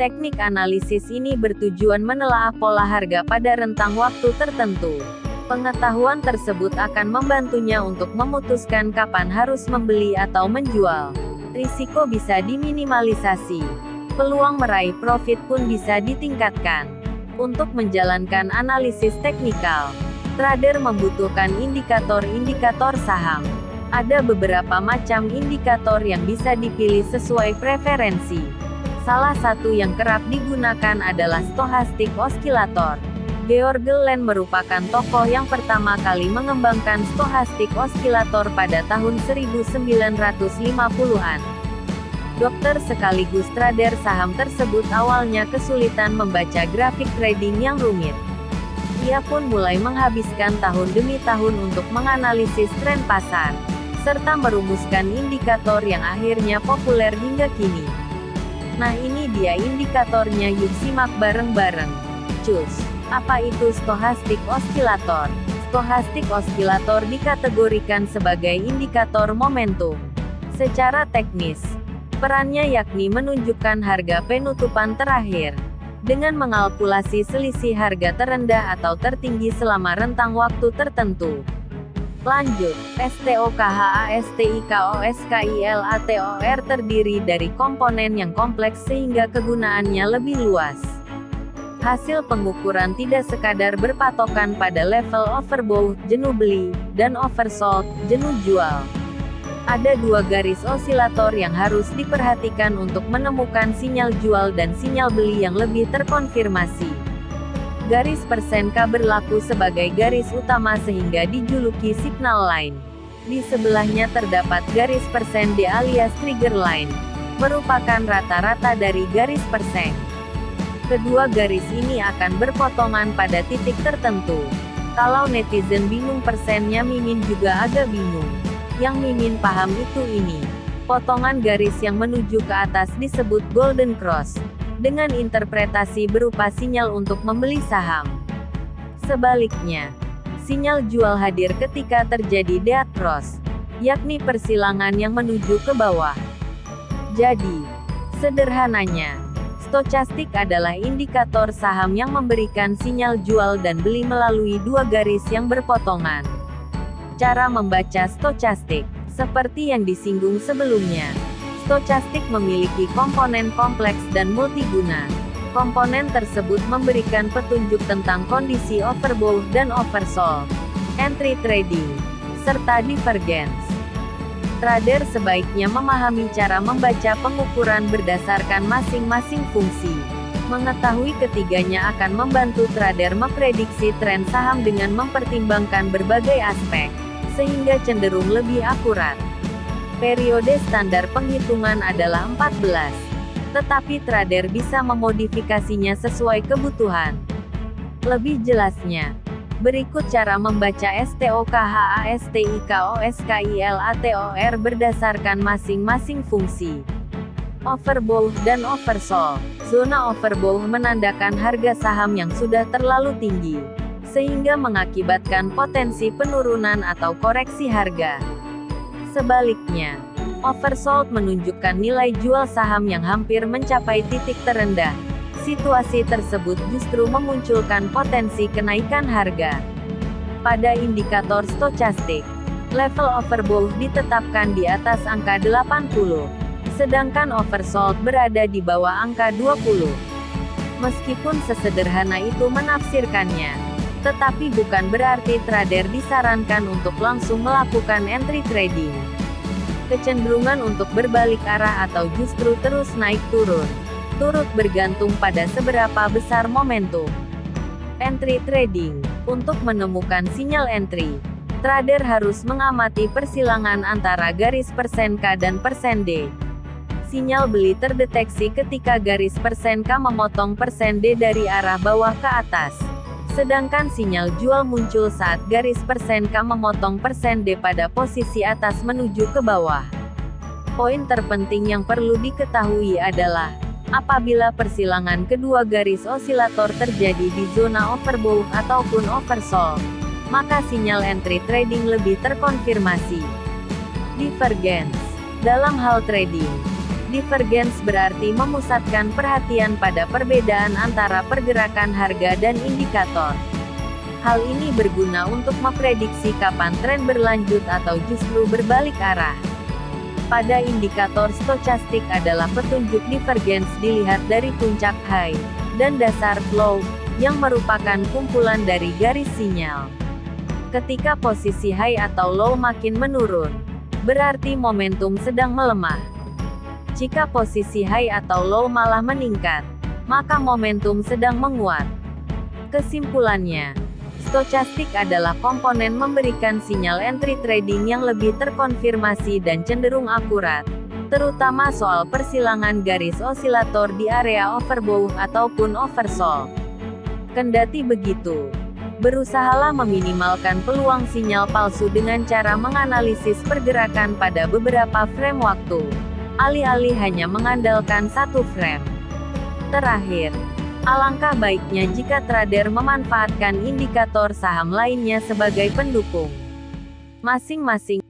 Teknik analisis ini bertujuan menelaah pola harga pada rentang waktu tertentu. Pengetahuan tersebut akan membantunya untuk memutuskan kapan harus membeli atau menjual. Risiko bisa diminimalisasi. Peluang meraih profit pun bisa ditingkatkan. Untuk menjalankan analisis teknikal, trader membutuhkan indikator-indikator saham. Ada beberapa macam indikator yang bisa dipilih sesuai preferensi. Salah satu yang kerap digunakan adalah stochastic oscillator. George Land merupakan tokoh yang pertama kali mengembangkan stochastic oscillator pada tahun 1950-an. Dokter sekaligus trader saham tersebut awalnya kesulitan membaca grafik trading yang rumit. Ia pun mulai menghabiskan tahun demi tahun untuk menganalisis tren pasar, serta merumuskan indikator yang akhirnya populer hingga kini. Nah, ini dia indikatornya, yuk simak bareng-bareng. Cus, apa itu stochastic oscillator? Stochastic oscillator dikategorikan sebagai indikator momentum. Secara teknis, perannya yakni menunjukkan harga penutupan terakhir, dengan mengalkulasi selisih harga terendah atau tertinggi selama rentang waktu tertentu. Lanjut, STOCHASTIKOSKILATOR terdiri dari komponen yang kompleks sehingga kegunaannya lebih luas. Hasil pengukuran tidak sekadar berpatokan pada level overbought, jenuh beli, dan oversold, jenuh jual. Ada dua garis osilator yang harus diperhatikan untuk menemukan sinyal jual dan sinyal beli yang lebih terkonfirmasi. Garis persen K berlaku sebagai garis utama sehingga dijuluki signal line. Di sebelahnya terdapat garis persen D alias trigger line, merupakan rata-rata dari garis persen. Kedua garis ini akan berpotongan pada titik tertentu. Kalau netizen bingung persennya, Mimin juga agak bingung. Yang Mimin paham itu ini. Potongan garis yang menuju ke atas disebut golden cross, dengan interpretasi berupa sinyal untuk membeli saham. Sebaliknya, sinyal jual hadir ketika terjadi dead cross, yakni persilangan yang menuju ke bawah. Jadi, sederhananya, stochastic adalah indikator saham yang memberikan sinyal jual dan beli melalui dua garis yang berpotongan. Cara membaca stochastic, seperti yang disinggung sebelumnya, stochastic memiliki komponen kompleks dan multiguna. Komponen tersebut memberikan petunjuk tentang kondisi overbought dan oversold, entry trading, serta divergence. Trader sebaiknya memahami cara membaca pengukuran berdasarkan masing-masing fungsi. Mengetahui ketiganya akan membantu trader memprediksi tren saham dengan mempertimbangkan berbagai aspek, sehingga cenderung lebih akurat. Periode standar penghitungan adalah 14, tetapi trader bisa memodifikasinya sesuai kebutuhan. Lebih jelasnya, berikut cara membaca STOCHASTIKOSKILATOR berdasarkan masing-masing fungsi. Overbought dan oversold. Zona overbought menandakan harga saham yang sudah terlalu tinggi, sehingga mengakibatkan potensi penurunan atau koreksi harga. Sebaliknya, oversold menunjukkan nilai jual saham yang hampir mencapai titik terendah. Situasi tersebut justru memunculkan potensi kenaikan harga. Pada indikator stochastic, level overbought ditetapkan di atas angka 80, sedangkan oversold berada di bawah angka 20. Meskipun sesederhana itu menafsirkannya, tetapi bukan berarti trader disarankan untuk langsung melakukan entry trading. Kecenderungan untuk berbalik arah atau justru terus naik turun, turut bergantung pada seberapa besar momentum. Entry trading. Untuk menemukan sinyal entry, trader harus mengamati persilangan antara garis persen K dan persen D. Sinyal beli terdeteksi ketika garis persen K memotong persen D dari arah bawah ke atas. Sedangkan sinyal jual muncul saat garis persen K memotong persen D pada posisi atas menuju ke bawah. Poin terpenting yang perlu diketahui adalah, apabila persilangan kedua garis osilator terjadi di zona overbought ataupun oversold, maka sinyal entry trading lebih terkonfirmasi. Divergence. Dalam hal trading, Divergence berarti memusatkan perhatian pada perbedaan antara pergerakan harga dan indikator. Hal ini berguna untuk memprediksi kapan tren berlanjut atau justru berbalik arah. Pada indikator stokastik adalah petunjuk divergence dilihat dari puncak high dan dasar low, yang merupakan kumpulan dari garis sinyal. Ketika posisi high atau low makin menurun, berarti momentum sedang melemah. Jika posisi high atau low malah meningkat, maka momentum sedang menguat. Kesimpulannya, stokastik adalah komponen memberikan sinyal entry trading yang lebih terkonfirmasi dan cenderung akurat, terutama soal persilangan garis osilator di area overbought ataupun oversold. Kendati begitu, berusahalah meminimalkan peluang sinyal palsu dengan cara menganalisis pergerakan pada beberapa frame waktu, alih-alih hanya mengandalkan satu frame. Terakhir, alangkah baiknya jika trader memanfaatkan indikator saham lainnya sebagai pendukung. Masing-masing